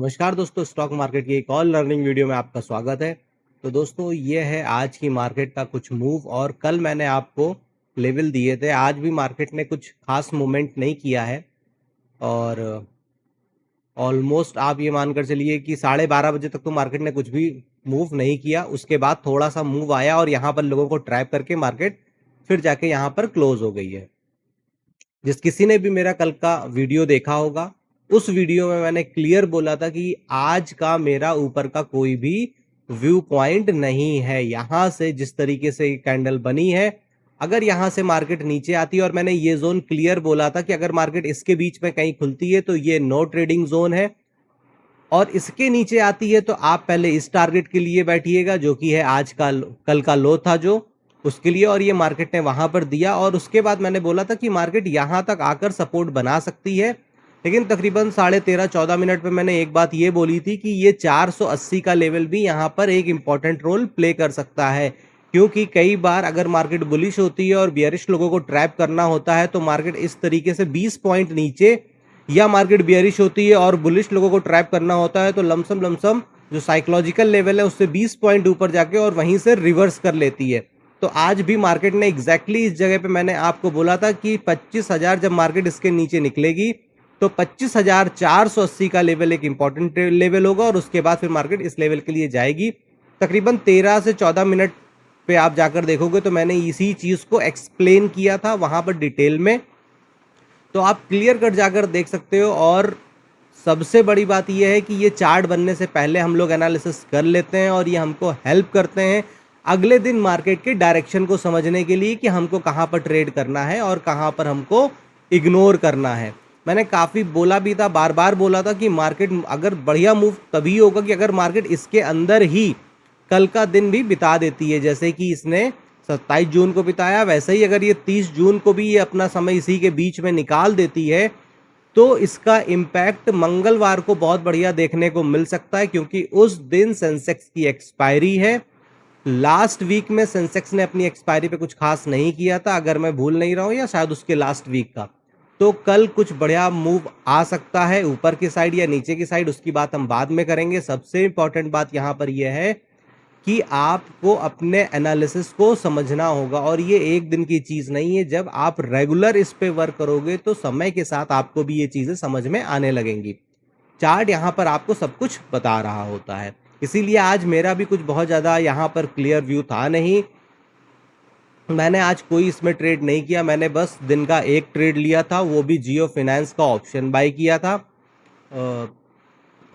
नमस्कार दोस्तों, stock market की एक और लर्निंग वीडियो में आपका स्वागत है। तो दोस्तों, ये है आज की मार्केट का कुछ मूव। और कल मैंने आपको लेवल दिए थे। आज भी मार्केट ने कुछ खास मूवमेंट नहीं किया है और ऑलमोस्ट आप ये मानकर चलिए कि 12:30 बजे तक तो मार्केट ने कुछ भी मूव नहीं किया। उसके बाद थोड़ा सा मूव आया और यहाँ पर लोगों को ट्रैप करके मार्केट फिर जाके यहाँ पर क्लोज हो गई है। जिस किसी ने भी मेरा कल का वीडियो देखा होगा, उस वीडियो में मैंने क्लियर बोला था कि आज का मेरा ऊपर का कोई भी व्यू पॉइंट नहीं है। यहां से जिस तरीके से कैंडल बनी है, अगर यहां से मार्केट नीचे आती है, और मैंने ये जोन क्लियर बोला था कि अगर मार्केट इसके बीच में कहीं खुलती है तो ये नो ट्रेडिंग जोन है, और इसके नीचे आती है तो आप पहले इस टारगेट के लिए बैठिएगा जो कि है आज का कल का लो था जो उसके लिए। और ये मार्केट ने वहां पर दिया, और उसके बाद मैंने बोला था कि मार्केट यहां तक आकर सपोर्ट बना सकती है। लेकिन तकरीबन 13:30-14 मिनट पे मैंने एक बात ये बोली थी कि ये 480 का लेवल भी यहां पर एक इंपॉर्टेंट रोल प्ले कर सकता है, क्योंकि कई बार अगर मार्केट बुलिश होती है और बियरिश लोगों को ट्रैप करना होता है तो मार्केट इस तरीके से 20 पॉइंट नीचे, या मार्केट बियरिश होती है और बुलिश लोगों को ट्रैप करना होता है तो लमसम जो साइकोलॉजिकल लेवल है उससे 20 पॉइंट ऊपर जाके और वहीं से रिवर्स कर लेती है। तो आज भी मार्केट ने एग्जैक्टली इस जगह पे मैंने आपको बोला था कि 25,000 जब मार्केट इसके नीचे निकलेगी तो 25,480 का लेवल एक इंपॉर्टेंट लेवल होगा, और उसके बाद फिर मार्केट इस लेवल के लिए जाएगी। तकरीबन 13 से 14 मिनट पे आप जाकर देखोगे तो मैंने इसी चीज को एक्सप्लेन किया था वहां पर डिटेल में, तो आप क्लियर कट जाकर देख सकते हो। और सबसे बड़ी बात यह है कि ये चार्ट बनने से पहले हम लोग एनालिसिस कर लेते हैं, और ये हमको हेल्प करते हैं अगले दिन मार्केट के डायरेक्शन को समझने के लिए कि हमको कहाँ पर ट्रेड करना है और कहाँ पर हमको इग्नोर करना है। मैंने काफ़ी बोला भी था, बार बार बोला था कि मार्केट अगर बढ़िया मूव तभी होगा कि अगर मार्केट इसके अंदर ही कल का दिन भी बिता देती है, जैसे कि इसने 27 जून को बिताया, वैसे ही अगर ये 30 जून को भी ये अपना समय इसी के बीच में निकाल देती है तो इसका इम्पैक्ट मंगलवार को बहुत बढ़िया देखने को मिल सकता है, क्योंकि उस दिन सेंसेक्स की एक्सपायरी है। लास्ट वीक में सेंसेक्स ने अपनी एक्सपायरी पे कुछ खास नहीं किया था, अगर मैं भूल नहीं रहा हूं, या शायद उसके लास्ट वीक का। तो कल कुछ बढ़िया मूव आ सकता है ऊपर की साइड या नीचे की साइड, उसकी बात हम बाद में करेंगे। सबसे इंपॉर्टेंट बात यहां पर यह है कि आपको अपने एनालिसिस को समझना होगा, और ये एक दिन की चीज नहीं है। जब आप रेगुलर इस पे वर्क करोगे तो समय के साथ आपको भी ये चीजें समझ में आने लगेंगी। चार्ट यहाँ पर आपको सब कुछ बता रहा होता है, इसीलिए आज मेरा भी कुछ बहुत ज्यादा यहाँ पर क्लियर व्यू था नहीं। मैंने आज कोई इसमें ट्रेड नहीं किया, मैंने बस दिन का एक ट्रेड लिया था, वो भी जियो फाइनेंस का ऑप्शन बाय किया था।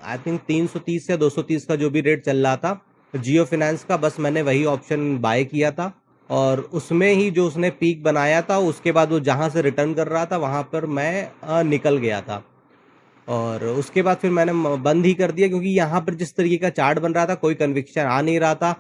आई थिंक 330 या 230 का जो भी रेट चल रहा था जियो फाइनेंस का, बस मैंने वही ऑप्शन बाय किया था। और उसमें ही जो उसने पीक बनाया था, उसके बाद वो जहां से रिटर्न कर रहा था वहां पर मैं निकल गया था, और उसके बाद फिर मैंने बंद ही कर दिया, क्योंकि यहाँ पर जिस तरीके का चार्ट बन रहा था कोई कन्विक्शन आ नहीं रहा था।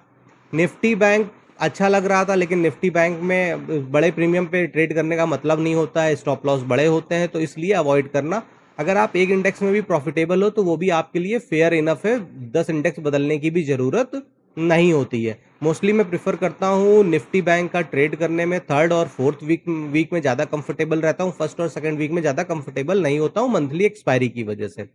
निफ्टी बैंक अच्छा लग रहा था, लेकिन निफ्टी बैंक में बड़े प्रीमियम पे ट्रेड करने का मतलब नहीं होता है, स्टॉप लॉस बड़े होते हैं, तो इसलिए अवॉइड करना। अगर आप एक इंडेक्स में भी प्रॉफिटेबल हो तो वो भी आपके लिए फेयर इनफ है, 10 इंडेक्स बदलने की भी जरूरत नहीं होती है। मोस्टली मैं प्रिफर करता हूँ निफ्टी बैंक का ट्रेड करने में, थर्ड और फोर्थ वीक में ज़्यादा कंफर्टेबल रहता हूँ, फर्स्ट और सेकंड वीक में ज़्यादा कंफर्टेबल नहीं होता हूँ मंथली एक्सपायरी की वजह से।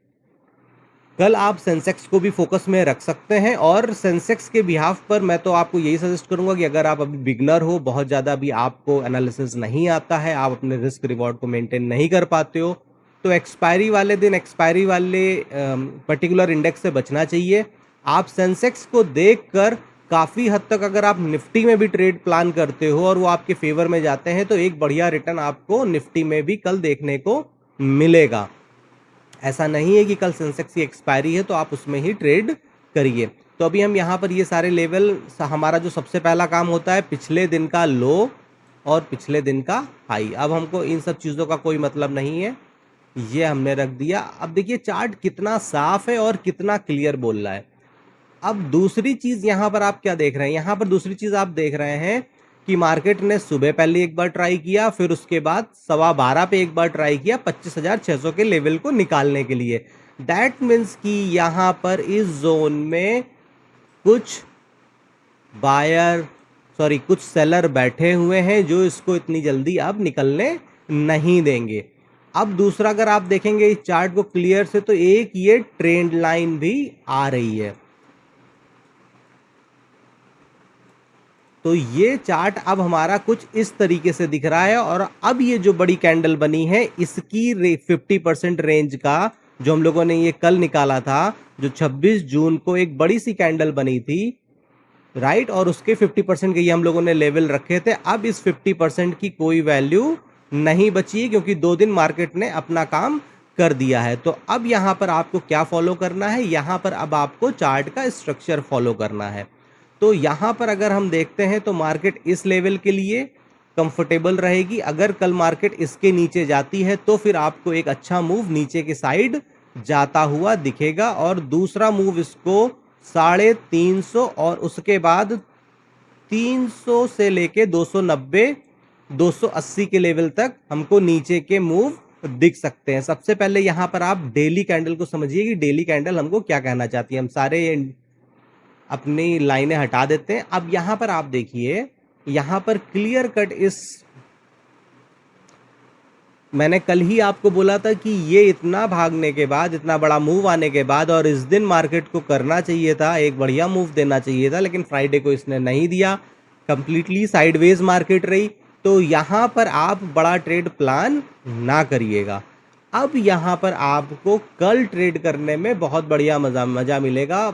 कल आप सेंसेक्स को भी फोकस में रख सकते हैं, और सेंसेक्स के बिहाफ पर मैं तो आपको यही सजेस्ट करूंगा कि अगर आप अभी बिगनर हो, बहुत ज़्यादा अभी आपको एनालिसिस नहीं आता है, आप अपने रिस्क रिवॉर्ड को मेंटेन नहीं कर पाते हो, तो एक्सपायरी वाले दिन एक्सपायरी वाले पर्टिकुलर इंडेक्स से बचना चाहिए। आप सेंसेक्स को देखकर काफ़ी हद तक अगर आप निफ्टी में भी ट्रेड प्लान करते हो और वो आपके फेवर में जाते हैं तो एक बढ़िया रिटर्न आपको निफ्टी में भी कल देखने को मिलेगा। ऐसा नहीं है कि कल सेंसेक्स की एक्सपायरी है तो आप उसमें ही ट्रेड करिए। तो अभी हम यहाँ पर ये सारे लेवल, हमारा जो सबसे पहला काम होता है पिछले दिन का लो और पिछले दिन का हाई। अब हमको इन सब चीज़ों का कोई मतलब नहीं है, ये हमने रख दिया। अब देखिए चार्ट कितना साफ है और कितना क्लियर बोल रहा है। अब दूसरी चीज यहां पर आप क्या देख रहे हैं, यहां पर दूसरी चीज आप देख रहे हैं कि मार्केट ने सुबह पहले एक बार ट्राई किया, फिर उसके बाद 12:15 पे एक बार ट्राई किया 25,600 के लेवल को निकालने के लिए। दैट मीन्स कि यहां पर इस जोन में कुछ बायर, सॉरी कुछ सेलर बैठे हुए हैं जो इसको इतनी जल्दी अब निकलने नहीं देंगे। अब दूसरा अगर आप देखेंगे इस चार्ट को क्लियर से, तो एक ये ट्रेंड लाइन भी आ रही है। तो ये चार्ट अब हमारा कुछ इस तरीके से दिख रहा है, और अब ये जो बड़ी कैंडल बनी है इसकी 50% रेंज का जो हम लोगों ने ये कल निकाला था, जो 26 जून को एक बड़ी सी कैंडल बनी थी, राइट, और उसके 50% के ये हम लोगों ने लेवल रखे थे। अब इस 50% की कोई वैल्यू नहीं बची है, क्योंकि 2 दिन मार्केट ने अपना काम कर दिया है। तो अब यहां पर आपको क्या फॉलो करना है, यहां पर अब आपको चार्ट का स्ट्रक्चर फॉलो करना है। तो यहां पर अगर हम देखते हैं तो मार्केट इस लेवल के लिए कंफर्टेबल रहेगी। अगर कल मार्केट इसके नीचे जाती है तो फिर आपको एक अच्छा मूव नीचे की साइड जाता हुआ दिखेगा, और दूसरा मूव इसको 350 और उसके बाद 300 से लेके 290 280 के लेवल तक हमको नीचे के मूव दिख सकते हैं। सबसे पहले यहां पर आप डेली कैंडल को समझिए कि डेली कैंडल हमको क्या कहना चाहती है। हम सारे अपनी लाइनें हटा देते हैं। अब यहां पर आप देखिए, यहां पर क्लियर कट इस, मैंने कल ही आपको बोला था कि ये इतना भागने के बाद, इतना बड़ा मूव आने के बाद, और इस दिन मार्केट को करना चाहिए था, एक बढ़िया मूव देना चाहिए था, लेकिन फ्राइडे को इसने नहीं दिया, कंप्लीटली साइडवेज मार्केट रही। तो यहां पर आप बड़ा ट्रेड प्लान ना करिएगा। अब यहां पर आपको कल ट्रेड करने में बहुत बढ़िया मजा मिलेगा।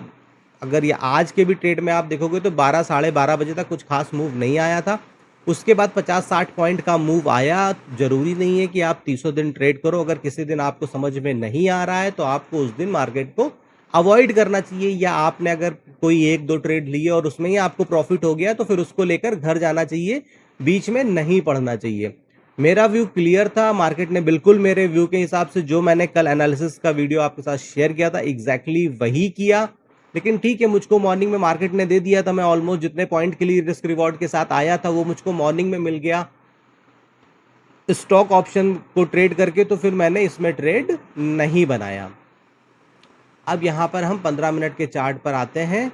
अगर ये आज के भी ट्रेड में आप देखोगे तो 12 साढ़े 12 बजे तक कुछ खास मूव नहीं आया था। उसके बाद 50-60 पॉइंट का मूव आया। जरूरी नहीं है कि आप 300 दिन ट्रेड करो। अगर किसी दिन आपको समझ में नहीं आ रहा है तो आपको उस दिन मार्केट को अवॉइड करना चाहिए, या आपने अगर कोई 1-2 ट्रेड लिए और उसमें ही आपको प्रॉफिट हो गया तो फिर उसको लेकर घर जाना चाहिए, बीच में नहीं पढ़ना चाहिए। मेरा व्यू क्लियर था, मार्केट ने बिल्कुल मेरे व्यू के हिसाब से जो मैंने कल एनालिसिस का वीडियो आपके साथ शेयर किया था एग्जैक्टली वही किया। लेकिन ठीक है, मुझको मॉर्निंग में मार्केट ने दे दिया था, मैं ऑलमोस्ट जितने पॉइंट के लिए रिस्क रिवॉर्ड के साथ आया था वो मुझको मॉर्निंग में मिल गया स्टॉक ऑप्शन को ट्रेड करके, तो फिर मैंने इसमें ट्रेड नहीं बनाया। अब यहां पर हम 15 मिनट के चार्ट पर आते हैं।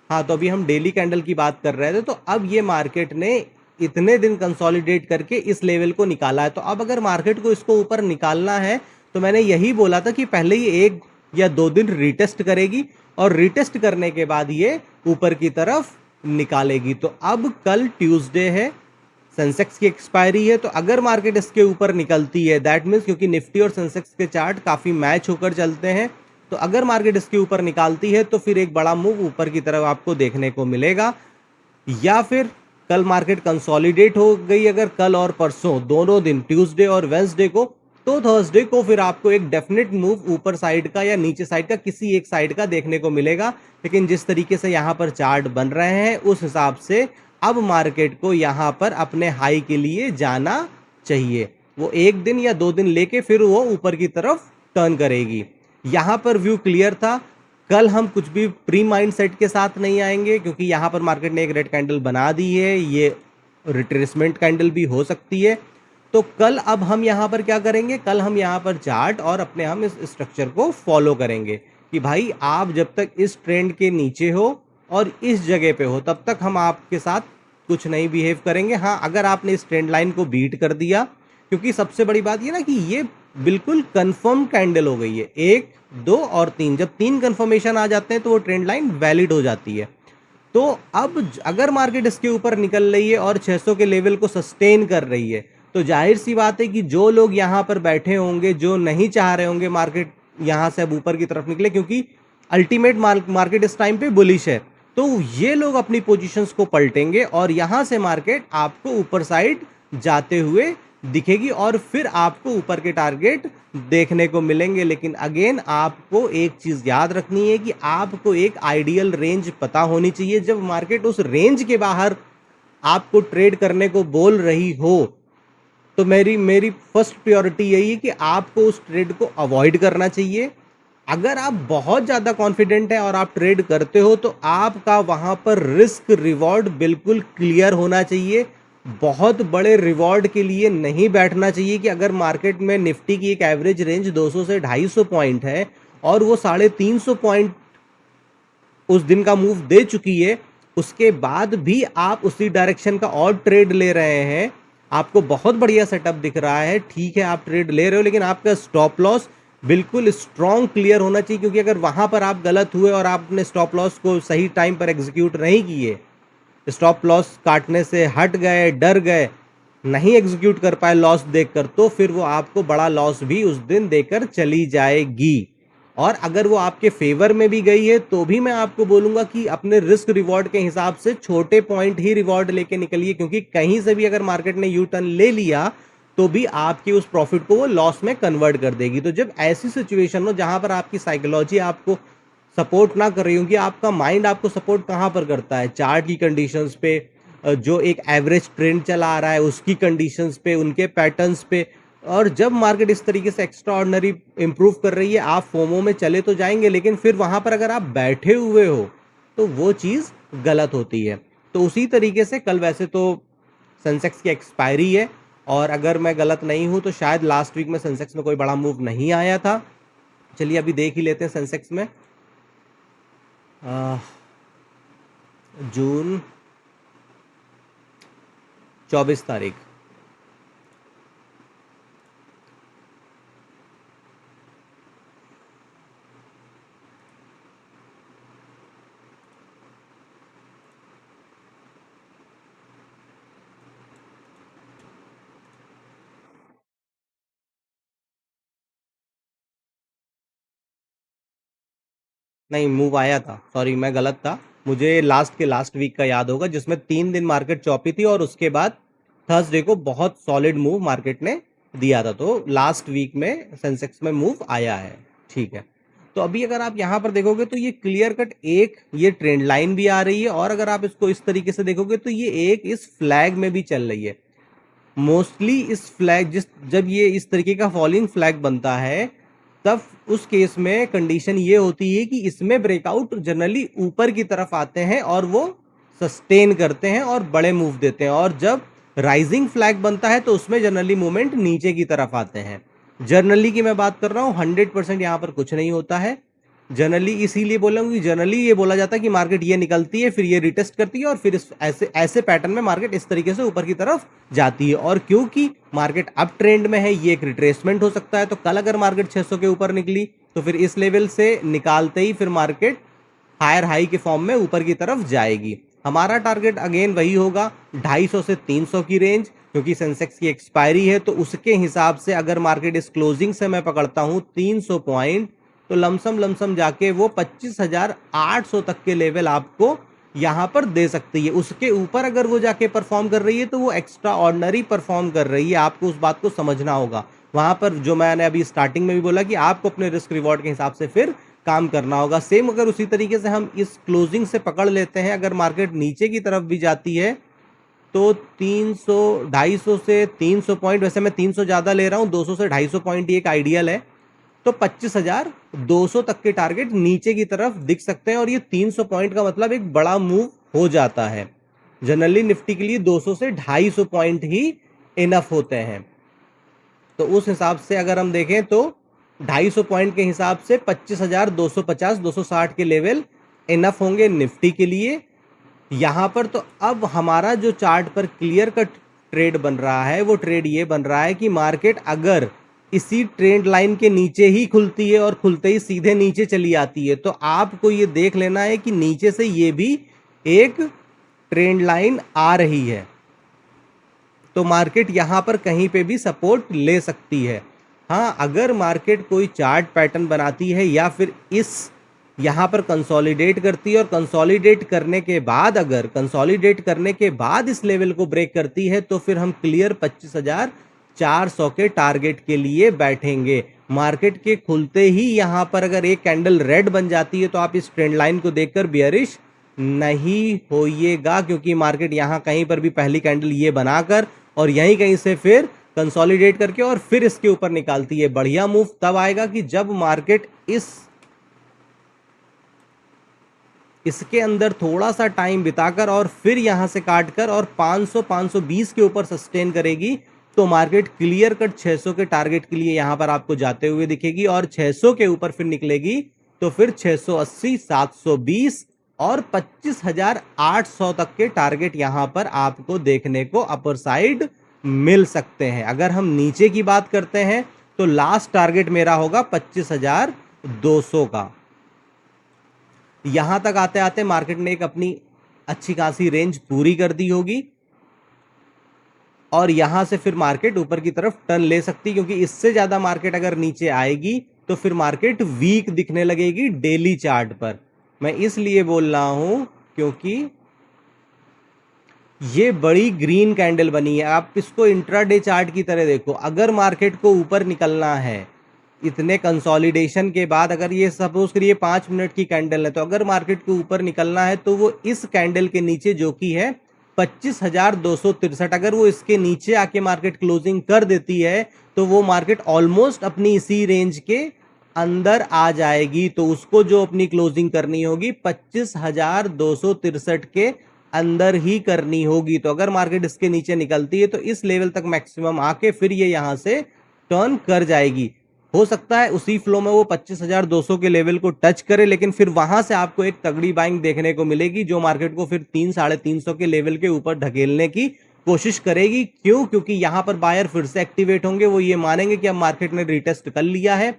हाँ, तो अभी हम डेली कैंडल की बात कर रहे थे। तो अब ये मार्केट ने इतने दिन कंसोलिडेट करके इस लेवल को निकाला है। तो अब अगर मार्केट को इसको ऊपर निकालना है तो मैंने यही बोला था कि पहले ये 1 या 2 दिन रिटेस्ट करेगी, और रिटेस्ट करने के बाद ये ऊपर की तरफ निकालेगी। तो अब कल ट्यूसडे है, सेंसेक्स की एक्सपायरी है, तो अगर मार्केट इसके ऊपर निकलती है, दैट मीन्स, क्योंकि निफ्टी और सेंसेक्स के चार्ट काफी मैच होकर चलते हैं, तो अगर मार्केट इसके ऊपर निकालती है तो फिर एक बड़ा मूव ऊपर की तरफ आपको देखने को मिलेगा। या फिर कल मार्केट कंसोलिडेट हो गई अगर कल और परसों दोनों दिन, ट्यूसडे और वेंसडे को, तो थर्सडे को फिर आपको एक डेफिनेट मूव ऊपर साइड का या नीचे साइड का किसी एक साइड का देखने को मिलेगा। लेकिन जिस तरीके से यहां पर चार्ट बन रहे हैं उस हिसाब से अब मार्केट को यहां पर अपने हाई के लिए जाना चाहिए। वो 1 दिन या 2 दिन लेके फिर वो ऊपर की तरफ टर्न करेगी। यहां पर व्यू क्लियर था। कल हम कुछ भी प्री माइंड सेट के साथ नहीं आएंगे, क्योंकि यहां पर मार्केट ने एक रेड कैंडल बना दी है, ये रिट्रेसमेंट कैंडल भी हो सकती है। तो कल अब हम यहां पर क्या करेंगे, कल हम यहां पर चार्ट और अपने हम इस स्ट्रक्चर को फॉलो करेंगे कि भाई आप जब तक इस ट्रेंड के नीचे हो और इस जगह पे हो तब तक हम आपके साथ कुछ नहीं बिहेव करेंगे। हाँ, अगर आपने इस ट्रेंड लाइन को बीट कर दिया, क्योंकि सबसे बड़ी बात ये ना कि ये बिल्कुल कंफर्म कैंडल हो गई है, 1, 2 और 3, जब 3 कंफर्मेशन आ जाते हैं तो वो ट्रेंड लाइन वैलिड हो जाती है। तो अब अगर मार्केट इसके ऊपर निकल रही है और 600 के लेवल को सस्टेन कर रही है, तो जाहिर सी बात है कि जो लोग यहां पर बैठे होंगे, जो नहीं चाह रहे होंगे मार्केट यहां से अब ऊपर की तरफ निकले, क्योंकि अल्टीमेट मार्केट इस टाइम पे बुलिश है, तो ये लोग अपनी पोजीशंस को पलटेंगे और यहां से मार्केट आपको ऊपर साइड जाते हुए दिखेगी, और फिर आपको ऊपर के टारगेट देखने को मिलेंगे। लेकिन अगेन आपको एक चीज याद रखनी है कि आपको एक आइडियल रेंज पता होनी चाहिए। जब मार्केट उस रेंज के बाहर आपको ट्रेड करने को बोल रही हो, तो मेरी फर्स्ट प्रायोरिटी यही है कि आपको उस ट्रेड को अवॉइड करना चाहिए। अगर आप बहुत ज्यादा कॉन्फिडेंट हैं और आप ट्रेड करते हो तो आपका वहां पर रिस्क रिवॉर्ड बिल्कुल क्लियर होना चाहिए। बहुत बड़े रिवॉर्ड के लिए नहीं बैठना चाहिए कि अगर मार्केट में निफ्टी की एक एवरेज रेंज 200 से 250 पॉइंट है और वो 350 पॉइंट उस दिन का मूव दे चुकी है, उसके बाद भी आप उसी डायरेक्शन का और ट्रेड ले रहे हैं, आपको बहुत बढ़िया सेटअप दिख रहा है, ठीक है आप ट्रेड ले रहे हो, लेकिन आपका स्टॉप लॉस बिल्कुल स्ट्रॉन्ग क्लियर होना चाहिए, क्योंकि अगर वहां पर आप गलत हुए और आपने स्टॉप लॉस को सही टाइम पर एग्जीक्यूट नहीं किए, स्टॉप लॉस काटने से हट गए, डर गए, नहीं एग्जीक्यूट कर पाए लॉस देखकर, तो फिर वो आपको बड़ा लॉस भी उस दिन देकर चली जाएगी। और अगर वो आपके फेवर में भी गई है तो भी मैं आपको बोलूंगा कि अपने रिस्क रिवॉर्ड के हिसाब से छोटे पॉइंट ही रिवॉर्ड लेके निकलिए, क्योंकि कहीं से भी अगर मार्केट ने यू टर्न ले लिया तो भी आपकी उस प्रॉफिट को वो लॉस में कन्वर्ट कर देगी। तो जब ऐसी सिचुएशन हो जहां पर आपकी साइकोलॉजी आपको सपोर्ट ना कर रही होगी, आपका माइंड आपको सपोर्ट कहां पर करता है, चार्ट की कंडीशंस पे, जो एक एवरेज ट्रेंड चला आ रहा है उसकी कंडीशंस पे, उनके पैटर्न्स पे। और जब मार्केट इस तरीके से एक्स्ट्रा ऑर्डिनरी इंप्रूव कर रही है, आप फोमो में चले तो जाएंगे, लेकिन फिर वहां पर अगर आप बैठे हुए हो तो वो चीज गलत होती है। तो उसी तरीके से कल वैसे तो सेंसेक्स की एक्सपायरी है, और अगर मैं गलत नहीं हूं तो शायद लास्ट वीक में सेंसेक्स में कोई बड़ा मूव नहीं आया था। चलिए अभी देख ही लेते हैं सेंसेक्स में। जून 24 तारीख, नहीं मूव आया था, सॉरी मैं गलत था, मुझे लास्ट के लास्ट वीक का याद होगा जिसमें 3 दिन मार्केट चौपी थी और उसके बाद थर्सडे को बहुत सॉलिड मूव मार्केट ने दिया था। तो लास्ट वीक में सेंसेक्स में मूव आया है, ठीक है। तो अभी अगर आप यहां पर देखोगे तो ये क्लियर कट एक ये ट्रेंड लाइन भी आ रही है, और अगर आप इसको इस तरीके से देखोगे तो ये एक इस फ्लैग में भी चल रही है। मोस्टली इस फ्लैग जब ये इस तरीके का फॉलिंग फ्लैग बनता है, तब उस केस में कंडीशन ये होती है कि इसमें ब्रेकआउट जनरली ऊपर की तरफ आते हैं और वो सस्टेन करते हैं और बड़े मूव देते हैं। और जब राइजिंग फ्लैग बनता है तो उसमें जनरली मूवमेंट नीचे की तरफ आते हैं। जनरली की मैं बात कर रहा हूं, 100% यहां पर कुछ नहीं होता है। जनरली इसीलिए बोला हूं कि जनरली ये बोला जाता है कि मार्केट ये निकलती है, फिर ये रिटेस्ट करती है, और फिर ऐसे ऐसे पैटर्न में मार्केट इस तरीके से ऊपर की तरफ जाती है। और क्योंकि मार्केट अप ट्रेंड में है, ये एक रिट्रेसमेंट हो सकता है। तो कल अगर मार्केट 600 के ऊपर निकली तो फिर इस लेवल से निकालते ही फिर मार्केट हायर हाई के फॉर्म में ऊपर की तरफ जाएगी। हमारा टारगेट अगेन वही होगा 250 से 300 की रेंज, क्योंकि सेंसेक्स की एक्सपायरी है। तो उसके हिसाब से अगर मार्केट इस क्लोजिंग से मैं पकड़ता हूं 300 पॉइंट, तो लमसम लमसम जाके वो 25,800 तक के लेवल आपको यहां पर दे सकती है। उसके ऊपर अगर वो जाके परफॉर्म कर रही है तो वो एक्स्ट्रा ऑर्डिनरी परफॉर्म कर रही है, आपको उस बात को समझना होगा। वहां पर जो मैंने अभी स्टार्टिंग में भी बोला कि आपको अपने रिस्क रिवॉर्ड के हिसाब से फिर काम करना होगा। सेम अगर उसी तरीके से हम इस क्लोजिंग से पकड़ लेते हैं, अगर मार्केट नीचे की तरफ भी जाती है तो 300 250 से 300 पॉइंट, वैसे मैं 300 ज्यादा ले रहा हूं, 200 से 250 पॉइंट ही एक आइडियल है, तो 25,200 तक के टारगेट नीचे की तरफ दिख सकते हैं। और ये 300 पॉइंट का मतलब एक बड़ा मूव हो जाता है। जनरली निफ्टी के लिए 200 से 250 पॉइंट ही इनफ होते हैं। तो उस हिसाब से अगर हम देखें तो 250 पॉइंट के हिसाब से 25,250 260 के लेवल इनफ होंगे निफ्टी के लिए यहां पर। तो अब हमारा जो चार्ट पर क्लियर कट ट्रेड बन रहा है, वो ट्रेड ये बन रहा है कि मार्केट अगर इसी ट्रेंड लाइन के नीचे ही खुलती है और खुलते ही सीधे नीचे चली आती है, तो आपको ये देख लेना है कि नीचे से ये भी एक ट्रेंड लाइन आ रही है, तो मार्केट यहां पर कहीं पे भी सपोर्ट ले सकती है। हाँ, अगर मार्केट कोई चार्ट पैटर्न बनाती है या फिर इस यहां पर कंसोलिडेट करती है, और कंसोलिडेट करने के बाद अगर कंसोलिडेट करने के बाद इस लेवल को ब्रेक करती है, तो फिर हम क्लियर 25,400 के टारगेट के लिए बैठेंगे। मार्केट के खुलते ही यहां पर अगर एक कैंडल रेड बन जाती है तो आप इस ट्रेंड लाइन को देखकर बियरिश नहीं होइएगा, क्योंकि मार्केट यहां कहीं पर भी पहली कैंडल ये बनाकर और यहीं कहीं से फिर कंसोलिडेट करके और फिर इसके ऊपर निकालती है। बढ़िया मूव तब आएगा कि जब मार्केट इसके अंदर थोड़ा सा टाइम बिताकर और फिर यहां से काटकर और 500 520 के ऊपर सस्टेन करेगी, तो मार्केट क्लियर कट 600 के टारगेट के लिए यहां पर आपको जाते हुए दिखेगी। और 600 के ऊपर फिर निकलेगी तो फिर 680 720 और 25,800 तक के टारगेट यहां पर आपको देखने को अपर साइड मिल सकते हैं। अगर हम नीचे की बात करते हैं तो लास्ट टारगेट मेरा होगा 25,200 का। यहां तक आते आते मार्केट ने एक अपनी अच्छी खासी रेंज पूरी कर दी होगी और यहां से फिर मार्केट ऊपर की तरफ टर्न ले सकती, क्योंकि इससे ज्यादा मार्केट अगर नीचे आएगी तो फिर मार्केट वीक दिखने लगेगी डेली चार्ट पर। मैं इसलिए बोल रहा हूं क्योंकि ये बड़ी ग्रीन कैंडल बनी है। आप इसको इंट्राडे चार्ट की तरह देखो। अगर मार्केट को ऊपर निकलना है इतने कंसोलिडेशन के बाद, अगर ये सपोज करिए 5 मिनट की कैंडल है, तो अगर मार्केट को ऊपर निकलना है तो वो इस कैंडल के नीचे जो कि है 25,263, अगर वो इसके नीचे आके मार्केट क्लोजिंग कर देती है तो वो मार्केट ऑलमोस्ट अपनी इसी रेंज के अंदर आ जाएगी। तो उसको जो अपनी क्लोजिंग करनी होगी 25,263 के अंदर ही करनी होगी। तो अगर मार्केट इसके नीचे निकलती है तो इस लेवल तक मैक्सिमम आके फिर ये यहां से टर्न कर जाएगी। हो सकता है उसी फ्लो में वो 25,200 के लेवल को टच करे, लेकिन फिर वहां से आपको एक तगड़ी बाइंग देखने को मिलेगी जो मार्केट को फिर 300-350 के लेवल के ऊपर ढकेलने की कोशिश करेगी। क्यों? क्योंकि यहां पर बायर फिर से एक्टिवेट होंगे। वो ये मानेंगे कि अब मार्केट ने रिटेस्ट कर लिया है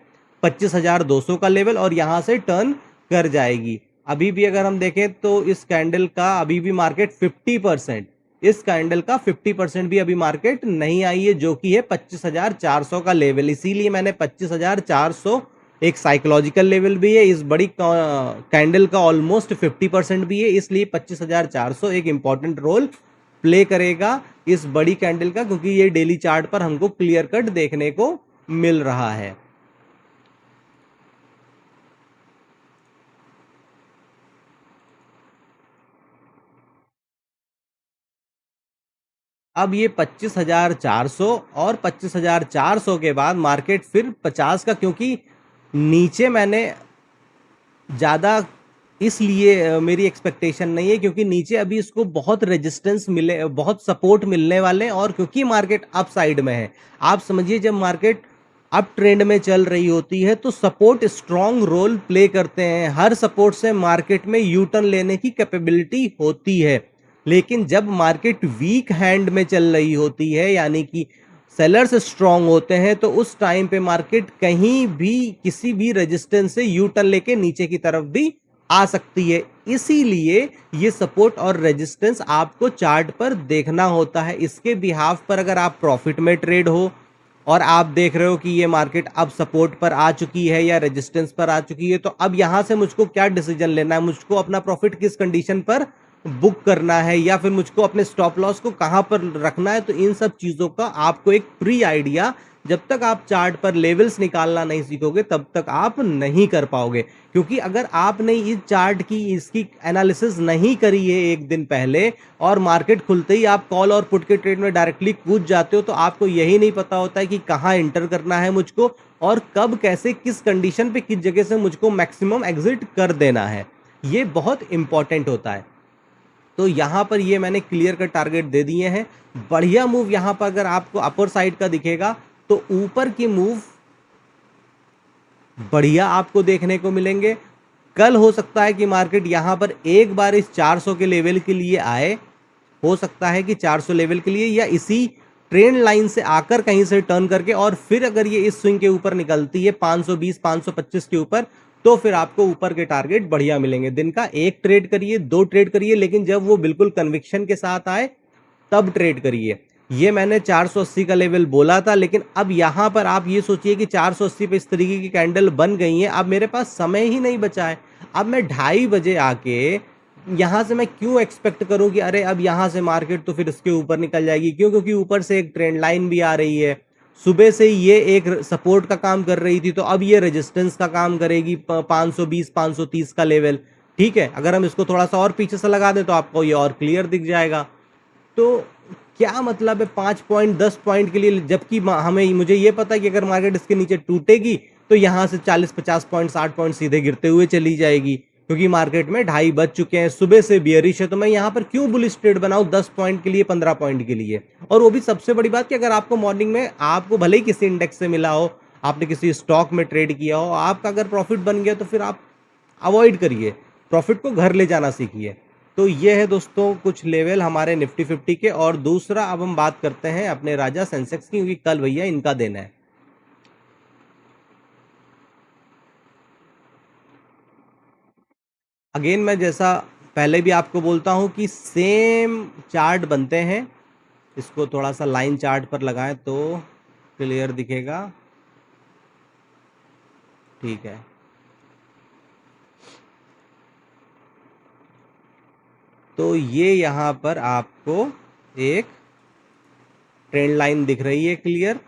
25,200 का लेवल और यहां से टर्न कर जाएगी। अभी भी अगर हम देखें तो इस कैंडल का अभी भी मार्केट 50%, इस कैंडल का 50% भी अभी मार्केट नहीं आई है, जो कि है 25,400 का लेवल। इसीलिए मैंने 25,400 एक साइकोलॉजिकल लेवल भी है, इस बड़ी कैंडल का ऑलमोस्ट 50% भी है, इसलिए 25,400 एक इंपॉर्टेंट रोल प्ले करेगा इस बड़ी कैंडल का, क्योंकि ये डेली चार्ट पर हमको क्लियर कट देखने को मिल रहा है। अब ये 25,400 और 25,400 के बाद मार्केट फिर 50 का, क्योंकि नीचे मैंने ज़्यादा इसलिए मेरी एक्सपेक्टेशन नहीं है क्योंकि नीचे अभी इसको बहुत रेजिस्टेंस मिले, बहुत सपोर्ट मिलने वाले हैं, और क्योंकि मार्केट अप साइड में है। आप समझिए जब मार्केट अप ट्रेंड में चल रही होती है तो सपोर्ट स्ट्रॉन्ग रोल प्ले करते हैं। हर सपोर्ट से मार्केट में यू टर्न लेने की कैपेबिलिटी होती है। लेकिन जब मार्केट वीक हैंड में चल रही होती है, यानी कि सेलर्स स्ट्रांग होते हैं, तो उस टाइम पे मार्केट कहीं भी किसी भी रेजिस्टेंस से यू टर्न लेके नीचे की तरफ भी आ सकती है। इसीलिए ये सपोर्ट और रेजिस्टेंस आपको चार्ट पर देखना होता है। इसके बिहाफ पर अगर आप प्रॉफिट में ट्रेड हो और आप देख रहे हो कि ये मार्केट अब सपोर्ट पर आ चुकी है या रेजिस्टेंस पर आ चुकी है, तो अब यहां से मुझको क्या डिसीजन लेना है, मुझको अपना प्रॉफिट किस कंडीशन पर बुक करना है, या फिर मुझको अपने स्टॉप लॉस को कहां पर रखना है। तो इन सब चीजों का आपको एक प्री आइडिया, जब तक आप चार्ट पर लेवल्स निकालना नहीं सीखोगे तब तक आप नहीं कर पाओगे। क्योंकि अगर आपने इस चार्ट की इसकी एनालिसिस नहीं करी है एक दिन पहले और मार्केट खुलते ही आप कॉल और पुट के ट्रेड में डायरेक्टली कूद जाते हो, तो आपको यही नहीं पता होता है कि कहां एंटर करना है मुझको और कब कैसे किस कंडीशन पे किस जगह से मुझको मैक्सिमम एग्जिट कर देना है। ये बहुत इंपॉर्टेंट होता है। तो यहां पर ये मैंने क्लियर कट टारगेट दे दिए हैं। बढ़िया मूव यहां पर अगर आपको अपर साइड का दिखेगा तो ऊपर की मूव बढ़िया आपको देखने को मिलेंगे। कल हो सकता है कि मार्केट यहां पर एक बार इस 400 के लेवल के लिए आए, हो सकता है कि 400 लेवल के लिए या इसी ट्रेंड लाइन से आकर कहीं से टर्न करके, और फिर अगर ये इस स्विंग के ऊपर निकलती है 520 525 के ऊपर, तो फिर आपको ऊपर के टारगेट बढ़िया मिलेंगे। दिन का एक ट्रेड करिए, दो ट्रेड करिए, लेकिन जब वो बिल्कुल कन्विक्शन के साथ आए तब ट्रेड करिए। ये मैंने 480 का लेवल बोला था, लेकिन अब यहां पर आप ये सोचिए कि 480 पे इस तरीके की कैंडल बन गई है। अब मेरे पास समय ही नहीं बचा है। अब मैं 2:30 बजे आके यहां से मैं क्यों एक्सपेक्ट करूं कि अरे अब यहां से मार्केट तो फिर इसके ऊपर निकल जाएगी। क्यों? क्योंकि ऊपर से एक ट्रेंड लाइन भी आ रही है। सुबह से ये एक सपोर्ट का काम कर रही थी, तो अब ये रेजिस्टेंस का काम करेगी 520 530 का लेवल। ठीक है, अगर हम इसको थोड़ा सा और पीछे से लगा दें तो आपको ये और क्लियर दिख जाएगा। तो क्या मतलब है 5 पॉइंट 10 पॉइंट के लिए, जबकि हमें मुझे ये पता है कि अगर मार्केट इसके नीचे टूटेगी तो यहां से 40-50 पॉइंट 60 पॉइंट सीधे गिरते हुए चली जाएगी, क्योंकि मार्केट में 2:30 बज चुके हैं, सुबह से बियरिश है। तो मैं यहां पर क्यों बुलिश ट्रेड बनाऊं 10 पॉइंट के लिए, 15 पॉइंट के लिए? और वो भी सबसे बड़ी बात कि अगर आपको मॉर्निंग में आपको भले ही किसी इंडेक्स से मिला हो, आपने किसी स्टॉक में ट्रेड किया हो, आपका अगर प्रॉफिट बन गया तो फिर आप अवॉइड करिए, प्रॉफिट को घर ले जाना सीखिए। तो ये है दोस्तों कुछ लेवल हमारे निफ्टी 50 के। और दूसरा अब हम बात करते हैं अपने राजा सेंसेक्स की, क्योंकि कल भैया इनका दिन है। अगेन मैं जैसा पहले भी आपको बोलता हूं कि सेम चार्ट बनते हैं। इसको थोड़ा सा लाइन चार्ट पर लगाएं तो क्लियर दिखेगा। ठीक है, तो ये यहाँ पर आपको एक ट्रेंड लाइन दिख रही है क्लियर।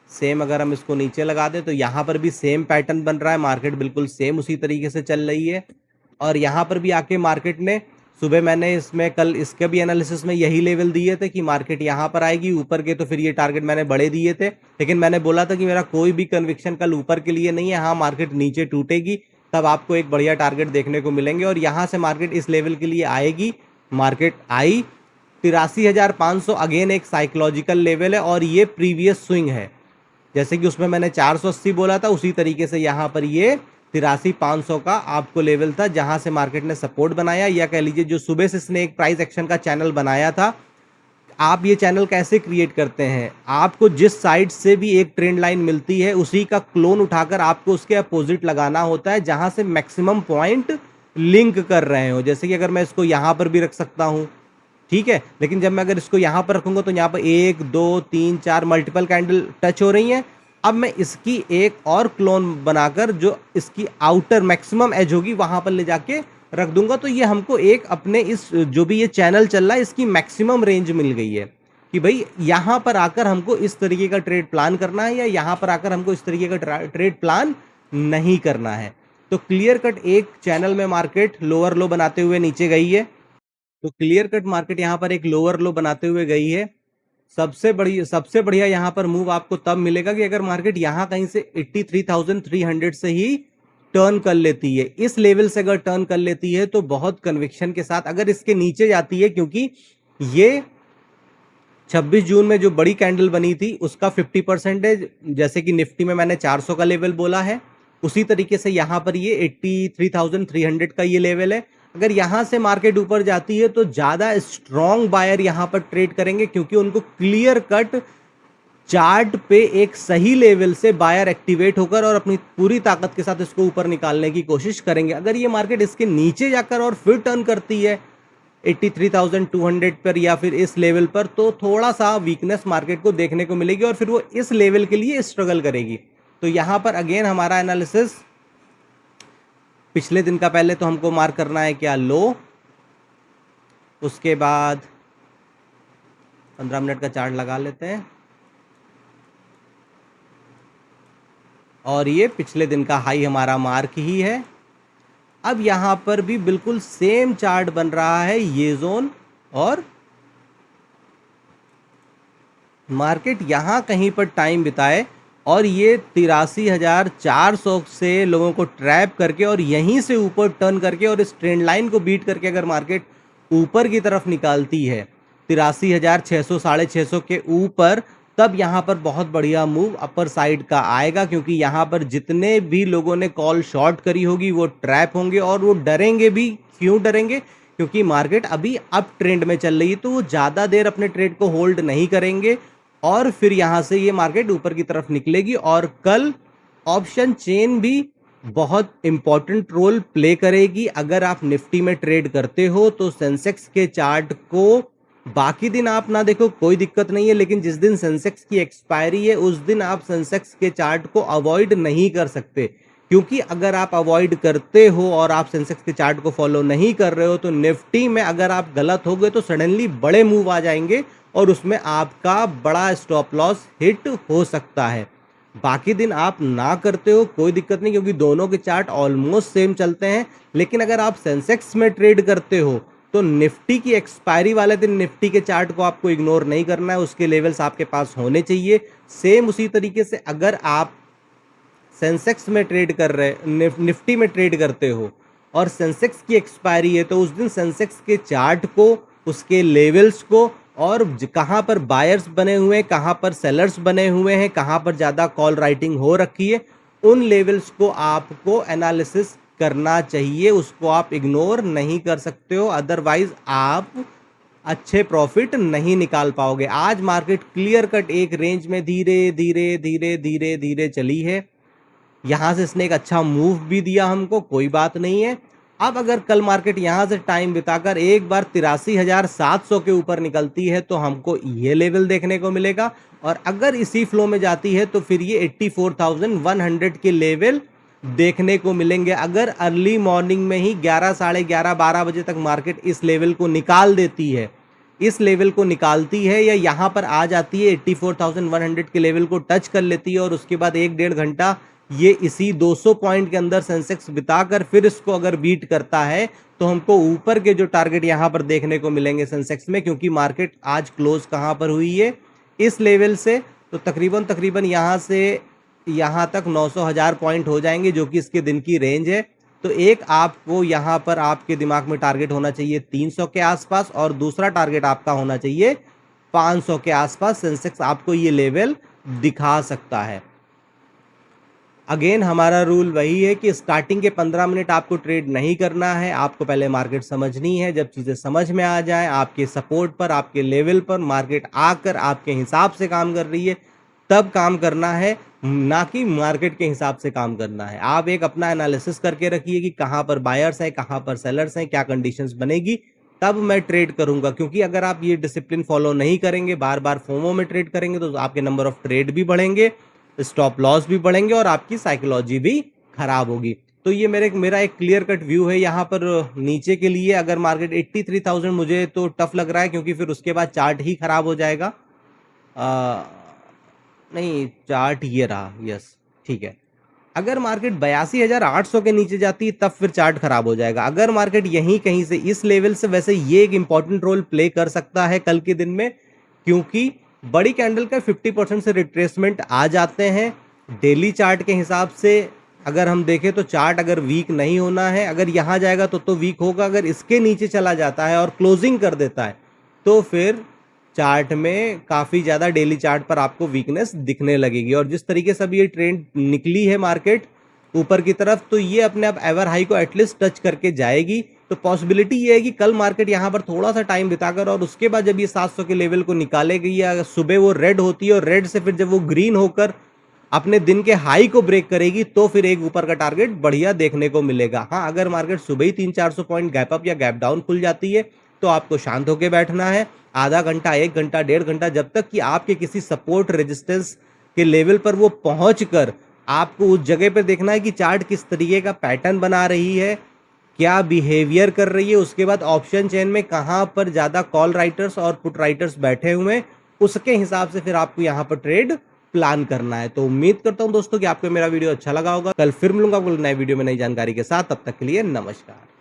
सेम अगर हम इसको नीचे लगा दें तो यहाँ पर भी सेम पैटर्न बन रहा है, मार्केट बिल्कुल सेम उसी तरीके से चल रही है। और यहाँ पर भी आके मार्केट ने सुबह, मैंने इसमें कल इसके भी एनालिसिस में यही लेवल दिए थे कि मार्केट यहाँ पर आएगी ऊपर के, तो फिर ये टारगेट मैंने बड़े दिए थे। लेकिन मैंने बोला था कि मेरा कोई भी कन्विक्शन कल ऊपर के लिए नहीं है। हाँ, मार्केट नीचे टूटेगी तब आपको एक बढ़िया टारगेट देखने को मिलेंगे। और यहाँ से मार्केट इस लेवल के लिए आएगी। मार्केट आई 83,500, अगेन एक साइकोलॉजिकल लेवल है और ये प्रीवियस स्विंग है। जैसे कि उसमें मैंने 480 बोला था, उसी तरीके से यहाँ पर ये 83,500 का आपको लेवल था जहां से मार्केट ने सपोर्ट बनाया, या कह लीजिए जो सुबह से इसने एक प्राइस एक्शन का चैनल बनाया था। आप ये चैनल कैसे क्रिएट करते हैं? आपको जिस साइड से भी एक ट्रेंड लाइन मिलती है उसी का क्लोन उठाकर आपको उसके अपोजिट लगाना होता है, जहां से मैक्सिमम पॉइंट लिंक कर रहे हो। जैसे कि अगर मैं इसको यहां पर भी रख सकता हूं, ठीक है, लेकिन जब मैं अगर इसको यहां पर रखूंगा तो यहां पर 1 2 3 4 मल्टीपल कैंडल टच हो रही हैं। अब मैं इसकी एक और क्लोन बनाकर जो इसकी आउटर मैक्सिमम एज होगी वहां पर ले जाके रख दूंगा, तो ये हमको एक अपने इस जो भी ये चैनल चल रहा है इसकी मैक्सिमम रेंज मिल गई है कि भाई यहां पर आकर हमको इस तरीके का ट्रेड प्लान करना है या यहां पर आकर हमको इस तरीके का ट्रेड प्लान नहीं करना है। तो क्लियर कट एक चैनल में मार्केट लोअर लो बनाते हुए नीचे गई है। तो क्लियर कट मार्केट यहां पर एक लोअर लो बनाते हुए गई है। सबसे बढ़िया यहां पर मूव आपको तब मिलेगा कि अगर मार्केट यहां कहीं से 83,300 से ही टर्न कर लेती है। इस लेवल से अगर टर्न कर लेती है तो बहुत कन्विक्शन के साथ, अगर इसके नीचे जाती है, क्योंकि ये 26 जून में जो बड़ी कैंडल बनी थी उसका 50% जैसे कि निफ्टी में मैंने 400 का लेवल बोला है, उसी तरीके से यहां पर ये 83,300 का ये लेवल है। अगर यहां से मार्केट ऊपर जाती है तो ज्यादा स्ट्रॉन्ग बायर यहां पर ट्रेड करेंगे, क्योंकि उनको क्लियर कट चार्ट पे एक सही लेवल से बायर एक्टिवेट होकर और अपनी पूरी ताकत के साथ इसको ऊपर निकालने की कोशिश करेंगे। अगर ये मार्केट इसके नीचे जाकर और फिर टर्न करती है 83,200 पर या फिर इस लेवल पर, तो थोड़ा सा वीकनेस मार्केट को देखने को मिलेगी और फिर वो इस लेवल के लिए स्ट्रगल करेगी। तो यहां पर अगेन हमारा एनालिसिस पिछले दिन का, पहले तो हमको मार्क करना है क्या, लो। उसके बाद 15 मिनट का चार्ट लगा लेते हैं और ये पिछले दिन का हाई हमारा मार्क ही है। अब यहां पर भी बिल्कुल सेम चार्ट बन रहा है, ये जोन, और मार्केट यहां कहीं पर टाइम बिताए और ये 83,400 से लोगों को ट्रैप करके और यहीं से ऊपर टर्न करके और इस ट्रेंड लाइन को बीट करके अगर मार्केट ऊपर की तरफ निकालती है 83,600 650 के ऊपर, तब यहां पर बहुत बढ़िया मूव अपर साइड का आएगा, क्योंकि यहां पर जितने भी लोगों ने कॉल शॉर्ट करी होगी वो ट्रैप होंगे और वो डरेंगे भी। क्यों डरेंगे? क्योंकि मार्केट अभी अप ट्रेंड में चल रही है, तो वो ज्यादा देर अपने ट्रेड को होल्ड नहीं करेंगे और फिर यहां से ये मार्केट ऊपर की तरफ निकलेगी। और कल ऑप्शन चेन भी बहुत इंपॉर्टेंट रोल प्ले करेगी। अगर आप निफ्टी में ट्रेड करते हो तो सेंसेक्स के चार्ट को बाकी दिन आप ना देखो, कोई दिक्कत नहीं है, लेकिन जिस दिन सेंसेक्स की एक्सपायरी है उस दिन आप सेंसेक्स के चार्ट को अवॉइड नहीं कर सकते, क्योंकि अगर आप अवॉइड करते हो और आप सेंसेक्स के चार्ट को फॉलो नहीं कर रहे हो तो निफ्टी में अगर आप गलत हो गए तो सडनली बड़े मूव आ जाएंगे और उसमें आपका बड़ा स्टॉप लॉस हिट हो सकता है। बाकी दिन आप ना करते हो कोई दिक्कत नहीं, क्योंकि दोनों के चार्ट ऑलमोस्ट सेम चलते हैं। लेकिन अगर आप सेंसेक्स में ट्रेड करते हो तो निफ्टी की एक्सपायरी वाले दिन निफ्टी के चार्ट को आपको इग्नोर नहीं करना है, उसके लेवल्स आपके पास होने चाहिए। सेम उसी तरीके से अगर आप सेंसेक्स में ट्रेड कर रहे, निफ्टी में ट्रेड करते हो और सेंसेक्स की एक्सपायरी है, तो उस दिन सेंसेक्स के चार्ट को, उसके लेवल्स को, और कहां पर बायर्स बने हुए हैं, कहां पर सेलर्स बने हुए हैं, कहां पर ज्यादा कॉल राइटिंग हो रखी है, उन लेवल्स को आपको एनालिसिस करना चाहिए, उसको आप इग्नोर नहीं कर सकते हो, अदरवाइज आप अच्छे प्रॉफिट नहीं निकाल पाओगे। आज मार्केट क्लियर कट एक रेंज में धीरे धीरे धीरे धीरे धीरे चली है, यहां से इसने एक अच्छा मूव भी दिया हमको, कोई बात नहीं है। अब अगर कल मार्केट यहां से टाइम बिताकर एक बार 83,700 के ऊपर निकलती है तो हमको ये लेवल देखने को मिलेगा, और अगर इसी फ्लो में जाती है तो फिर ये 84,100 के लेवल देखने को मिलेंगे। अगर अर्ली मॉर्निंग में ही 11, साढ़े 11, 12 बजे तक मार्केट इस लेवल को निकाल देती है, इस लेवल को निकालती है या यहां पर आ जाती है 84,100 के लेवल को टच कर लेती है, और उसके बाद 1-1.5 घंटा ये इसी 200 पॉइंट के अंदर सेंसेक्स बिताकर फिर इसको अगर बीट करता है तो हमको ऊपर के जो टारगेट यहां पर देखने को मिलेंगे सेंसेक्स में, क्योंकि मार्केट आज क्लोज कहां पर हुई है, इस लेवल से। तो तकरीबन तकरीबन यहां से यहां तक 900,000 पॉइंट हो जाएंगे, जो कि इसके दिन की रेंज है। तो एक आपको यहां पर आपके दिमाग में टारगेट होना चाहिए 300 के आसपास, और दूसरा टारगेट आपका होना चाहिए 500 के आसपास। सेंसेक्स आपको ये लेवल दिखा सकता है। अगेन हमारा रूल वही है कि स्टार्टिंग के 15 मिनट आपको ट्रेड नहीं करना है, आपको पहले मार्केट समझनी है। जब चीज़ें समझ में आ जाए, आपके सपोर्ट पर, आपके लेवल पर मार्केट आकर आपके हिसाब से काम कर रही है, तब काम करना है, ना कि मार्केट के हिसाब से काम करना है। आप एक अपना एनालिसिस करके रखिए कि कहाँ पर बायर्स हैं, कहाँ पर सेलर्स हैं, क्या कंडीशंस बनेगी, तब मैं ट्रेड करूंगा। क्योंकि अगर आप ये डिसिप्लिन फॉलो नहीं करेंगे, बार बार फोमो में ट्रेड करेंगे, तो आपके नंबर ऑफ ट्रेड भी बढ़ेंगे, स्टॉप लॉस भी बढ़ेंगे, और आपकी साइकोलॉजी भी खराब होगी। तो ये मेरा एक क्लियर कट व्यू है यहाँ पर नीचे के लिए। अगर मार्केट 83,000 मुझे तो टफ लग रहा है, क्योंकि फिर उसके बाद चार्ट ही खराब हो जाएगा। नहीं, चार्ट ये रहा, यस, ठीक है। अगर मार्केट 82,800 के नीचे जाती है तब फिर चार्ट खराब हो जाएगा। अगर मार्केट यहीं कहीं से इस लेवल से, वैसे ये एक इंपॉर्टेंट रोल प्ले कर सकता है कल के दिन में, क्योंकि बड़ी कैंडल का 50% से रिट्रेसमेंट आ जाते हैं। डेली चार्ट के हिसाब से अगर हम देखें तो चार्ट अगर वीक नहीं होना है, अगर यहां जाएगा तो वीक होगा। अगर इसके नीचे चला जाता है और क्लोजिंग कर देता है तो फिर चार्ट में काफी ज्यादा डेली चार्ट पर आपको वीकनेस दिखने लगेगी। और जिस तरीके से अब ये ट्रेंड निकली है मार्केट ऊपर की तरफ, तो ये अपने आप एवर हाई को एटलीस्ट टच करके जाएगी। तो पॉसिबिलिटी ये है कि कल मार्केट यहां पर थोड़ा सा टाइम बिताकर, और उसके बाद जब ये 700 के लेवल को निकालेगी, या सुबह वो रेड होती है और रेड से फिर जब वो ग्रीन होकर अपने दिन के हाई को ब्रेक करेगी, तो फिर एक ऊपर का टारगेट बढ़िया देखने को मिलेगा। हाँ, अगर मार्केट सुबह ही 300-400 पॉइंट गैप अप या गैप डाउन खुल जाती है तो आपको शांत होकर बैठना है, आधा घंटा, 1 घंटा, 1.5 घंटा, जब तक कि आपके किसी सपोर्ट रेजिस्टेंस के लेवल पर वो पहुंचकर आपको उस जगह पर देखना है कि चार्ट किस तरीके का पैटर्न बना रही है, क्या बिहेवियर कर रही है। उसके बाद ऑप्शन चेन में कहां पर ज्यादा कॉल राइटर्स और पुट राइटर्स बैठे हुए हैं, उसके हिसाब से फिर आपको यहां पर ट्रेड प्लान करना है। तो उम्मीद करता हूं दोस्तों कि आपको मेरा वीडियो अच्छा लगा होगा। कल फिर मिलूंगा आपको नए वीडियो में नई जानकारी के साथ। तब तक के लिए नमस्कार।